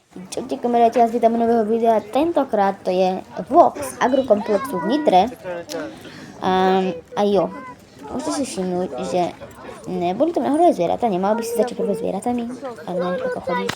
Čaute kamaráti, vás vítam u nového videa. Tentokrát to je vlog z agrokomplexu v Nitre. A jo, môžete si všimnúť, že neboli tam nahoru aj zvieratá, nemal by si začať prvé zvieratami, a ne, ako chodíš.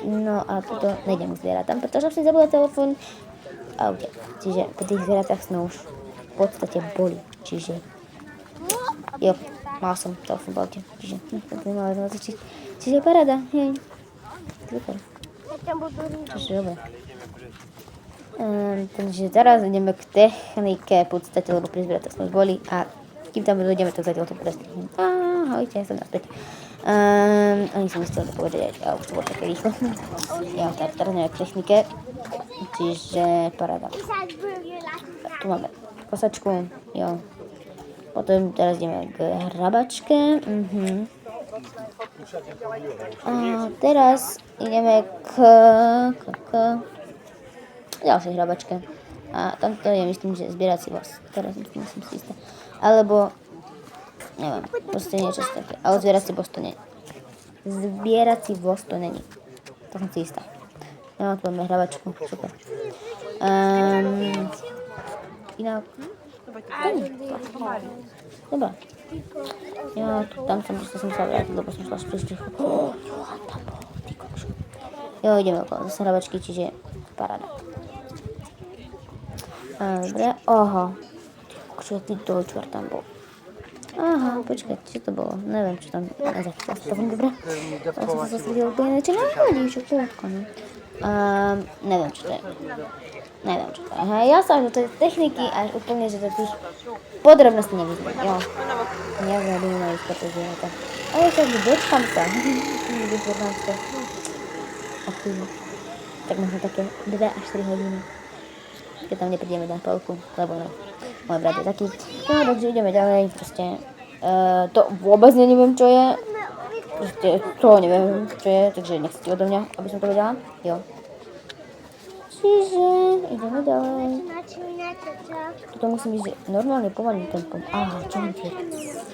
No a tuto nejdem k zvieratám, pretože som si zabudla telefón v aute. Čiže po tých zvieratách sme už v podstate boli, čiže jo, mal som telefón v aute, čiže to nemala rozličiť. Čiže paráda, hej, super. Čiže dobre. Takže teraz ideme k technike v podstate, lebo pri zvieratách sme už boli a kým tam dojdeme, tak zatiaľ to prestrihnem. Ahojte, som naspäť. Ani som nestihla to povedať, a už to bolo také rýchlo. Ja teraz neviem k technike, čiže paráda. Tu máme kosačku, jo. Potom teraz ideme k hrabačke. A teraz ideme k ďalšej hrabačke. A tamto je, myslím, že zbierací voz. Teraz myslím si istá. Alebo, neviem, proste niečo také. Ale zbierací voz to nie. Zbierací voz to není. To som si istá. No, tu máme hrabačku. Super. Inak. Dobre. Ja, tam som musela vrátiť, lebo som šla príliš rýchlo. Tam bol, ty kokšo. Jo, ideme okolo zase hrabačky, čiže paráda. Dobre, oho. Ty kokšo, ty dojčvar tam bol. Aha, počkaj, čo to bolo? Neviem, čo tam nezachytila som to veľmi dobre. To som sa zasvedila úplne niečo, nevadí, čo to je odko, no. Neviem, čo to je. Neviem, čo to je. Ja sa až do tej techniky, až úplne, že do tých podrobností nevidím, jo. Neviem, na ísť po tej zvieratá. Ale však dočkam sa. Dočkam sa. A chvíľu. Tak možno také 2 až 4 hodiny. Keď tam neprídeme na polku, lebo no, môj brat je taký. No, takže ideme ďalej, proste. To vôbec neviem, čo je. Proste to neviem, čo je, takže nechcete odo mňa, aby som to vedela. Jo. Čiže ideme ďalej. Toto musím ísť normálne pomalým tempom. Aha, čo mi tie?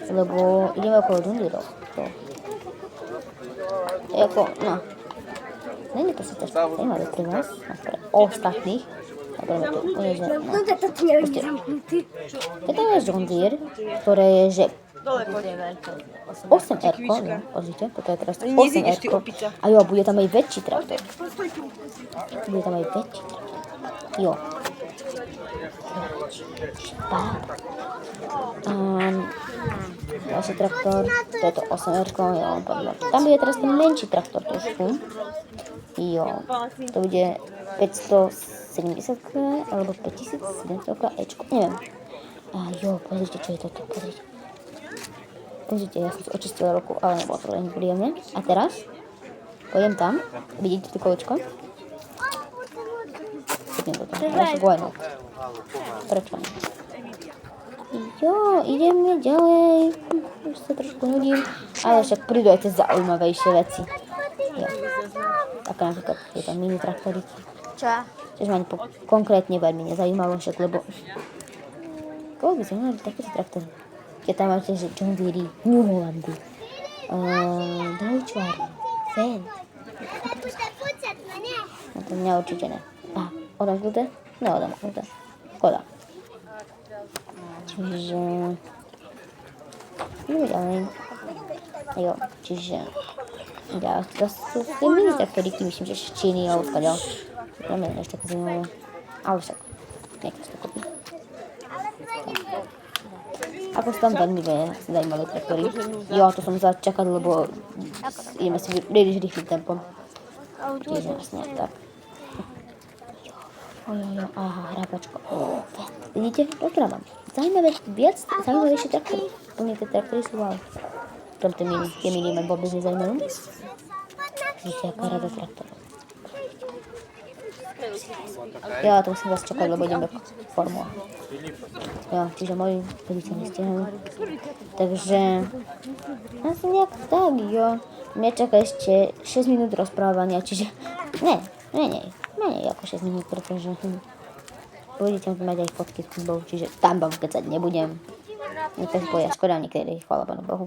Lebo ideme okolo džunglírov. To je ako, no. Není to síce zajímavé pre vás, a pre ostatných. A pre mňa to úplne, že, no. Proste, keď tam je džunglír, ktoré je, že 8R-ko, no, pozrite, toto je teraz 8R-ko. A jo, bude tam aj väčší traktor. Bude tam aj väčší traktor. Jo. Ďalší traktor, to je to 8R-ko, jo, podľa. Tam bude teraz ten menší traktor trošku. Jo, to bude 570 alebo 5700 Ečko, neviem. A jo, pozrite, čo je toto, pozrite. Pozrite, ja som si očistila ruku, ale nebolo to veľmi príjemne. A teraz pôjdem tam, vidíte tú kolečko? Pôjdem do toho, ale však vojno. Prečo nie? Jo, ideme ďalej. Už sa trošku nudím, ale však prídu aj tie zaujímavejšie veci. Jo. Taká napríklad je tam mini traktoríky. Čo? Čiže ma ani konkrétne veľmi nezajímalo však, lebo koho by som mali takéto traktory? Keď tam máte, že John Deere, New Hollandy, Deutschwar, Fendt. No to mňa určite ne. Odamknuté? No, odamknuté. Škoda. Čiže ideme ďalej. Jo, čiže ja, to sú tie mini traktoríky, myslím, že z Číny alebo skadiaľ. To je ešte také zaujímavé. Ale však, niekto si to kopí. Ako sú tam veľmi zajímavé traktory. Jo, to som musela čakať, lebo ideme si príliš rýchlym tempom. Čiže vlastne tak. Jo, aha, hrabačko. Vidíte, rozprávam. Zajímavé, viac zaujímavejšie traktory. Plne tie traktory sú wow. Tom tie mini ma vôbec nezajímajú. Vidíte, aká rada traktorov. Ja to musím vás čakať, lebo ideme k formule. Jo, čiže moji rodičia nestihajú. Takže asi nejak tak, jo. Mňa čaká ešte 6 minút rozprávania, čiže menej ako 6 minút, pretože budete mať aj fotky s futbolu, čiže tam vám kecať nebudem. Niekto si povie, škoda niekedy, chvála Pánu Bohu.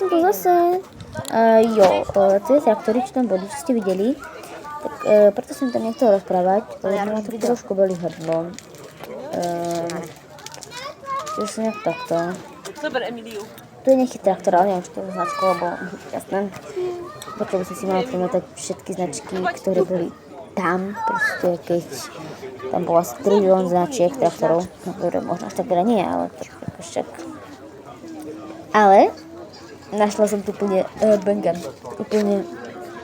som tu zase. Tie traktory, čo tam boli, čo ste videli, tak preto som tam nechcel rozprávať, lebo ma to trošku boli hrdlo. Čiže som nejak takto. Dobre, Emiliu. Tu je nejaký traktor, ale neviem, čo to je značko, lebo jasné. Preto by som si mala pamätať všetky značky, ktoré boli tam, proste keď tam bolo asi trilión značiek traktorov. No dobre, možno až tak veľa nie, ale tak však. Ale našla som tu úplne banger. Úplne,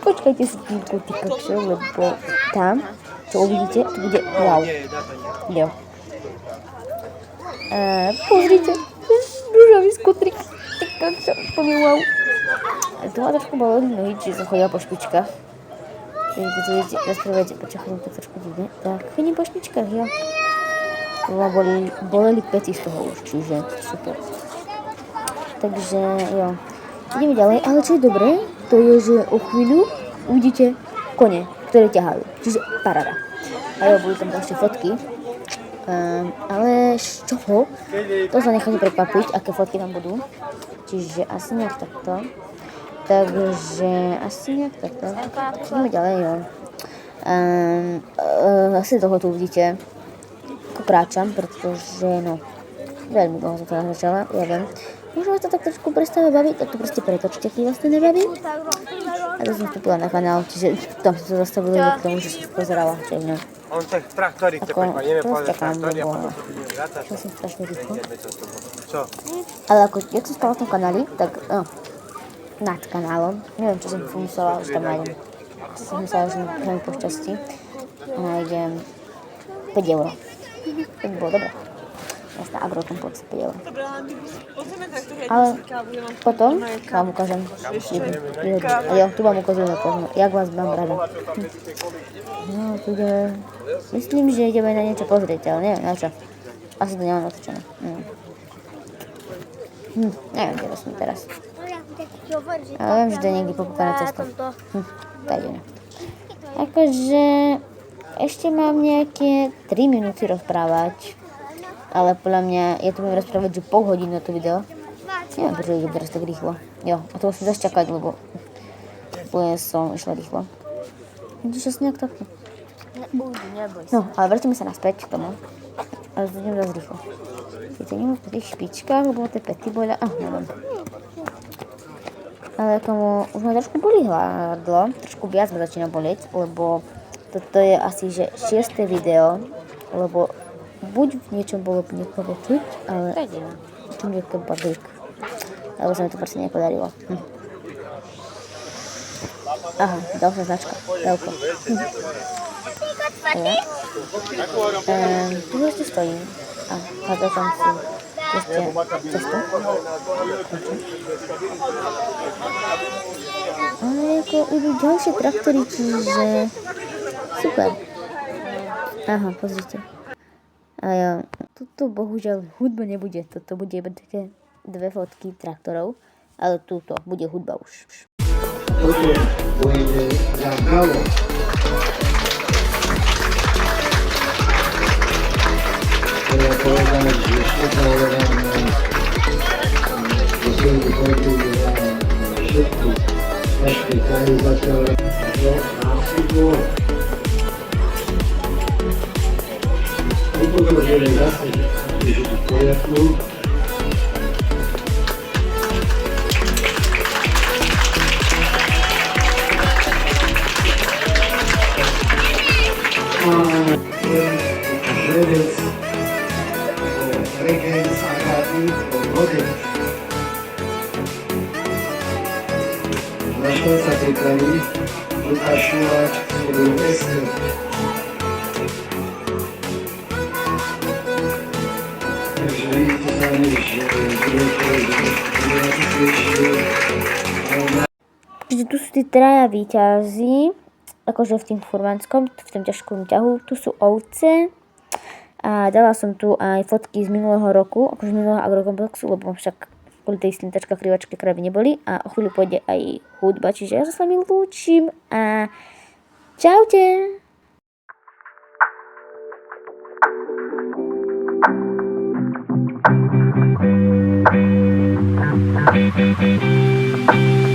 počkajte si chvíľku, ty kokšo, lebo tam, čo uvidíte, to bude wow. Jo. Pozrite, rúžový skutrik, ty kokšo, úplne wow. A tu ma trošku boleli nohy, čiže som chodila po špičkách. Keď to vidíte, rozprávajte, počkaj, chodím to trošku divne. Tak, chodím po špičkách, jo. To ma boleli pety z toho už, čiže super. Takže, jo. Ideme ďalej, ale čo je dobré, to je, že o chvíľu uvidíte kone, ktoré ťahajú. Čiže paráda. A jo, budú tam ešte fotky. Ale z čoho? To sa necháte prekvapiť, aké fotky tam budú. Čiže asi nejak takto. Takže asi nejak takto. Ideme ďalej, jo. Asi toho tu uvidíte. Ako kráčam, pretože, no, veľmi dlho som to začala, ja viem. Možno vás to tak trošku prestáva baviť, tak to proste pretočte, keď vás to nebaví. A to som vstúpila na kanál, čiže tam som sa zastavila k tomu, že som sa pozerala. Čiže, On těch traktory chce pojď, ideme povedať traktory a potom budeme vrátať. Čo som strašne rýchlo. Čo? Ale ako, jak som spala v tom kanáli, tak nad kanálom, neviem, čo som myslela, že tam nájdem. Som myslela, že nájdem po šťastí a nájdem 5 €. To by bolo dobré. Jasná agrotom pod 5 €. Ale potom vám ukážem výhodu. A jo, tu vám ukážem, jak vás mám rada. No, tu ideme, myslím, že ideme na niečo pozrieť, ale neviem na čo. Asi to nemám natočené. Neviem, kde sme teraz. Ale viem, že to je niekde popúkaná cesta. Tak ideme. Akože ešte mám nejaké 3 minúty rozprávať. Ale podľa mňa, ja tu budem rozprávať, že pol hodinu na to video. Neviem, prečo idem teraz tak rýchlo. Jo, a to musím zase čakať, lebo som išla rýchlo. Vidíš, asi nejak takto. No, ale vrátime sa naspäť k tomu. Ale to idem zase rýchlo. Keď to nemám v tých špičkách, lebo tie pety bolia, neviem. Ale komu už ma trošku bolí hrdlo, trošku viac ma začína bolieť, lebo toto je asi, že 6. video, lebo buď v niečom bolo niekoho čuť, ale čím nejaký badlík. Lebo sa mi to proste nepodarilo. Aha, ďalšia značka. Veľko. Tu ešte stojím. A hľadal som si ešte cestu. Ale ako idú ďalšie traktory, čiže super. Aha, pozrite. A ja, toto bohužiaľ hudba nebude, toto bude iba také 2 fotky traktorov, ale túto bude hudba už. Toto pôjde za bravo. To je povedané, že všetko povedané, že pôjde za všetky naše kraje zatiaľ do nástupu. Upozorňujem zase, že je v poriadku. A žrevec regens a hradník o vode. Našla sa pripraví Lukáš Šuláč svoju Ester. Takže vidíte sami, že tu sú tí traja víťazi, akože v tým furmanskom, v tom ťažkom ťahu. Tu sú ovce a dala som tu aj fotky z minulého roku, akože z minulého agrokomplexu, lebo však kvôli tej slintačka krivačky kravy neboli a o chvíľu pôjde aj hudba, čiže ja sa s vami lúčim a čaute! Thank you. Ага.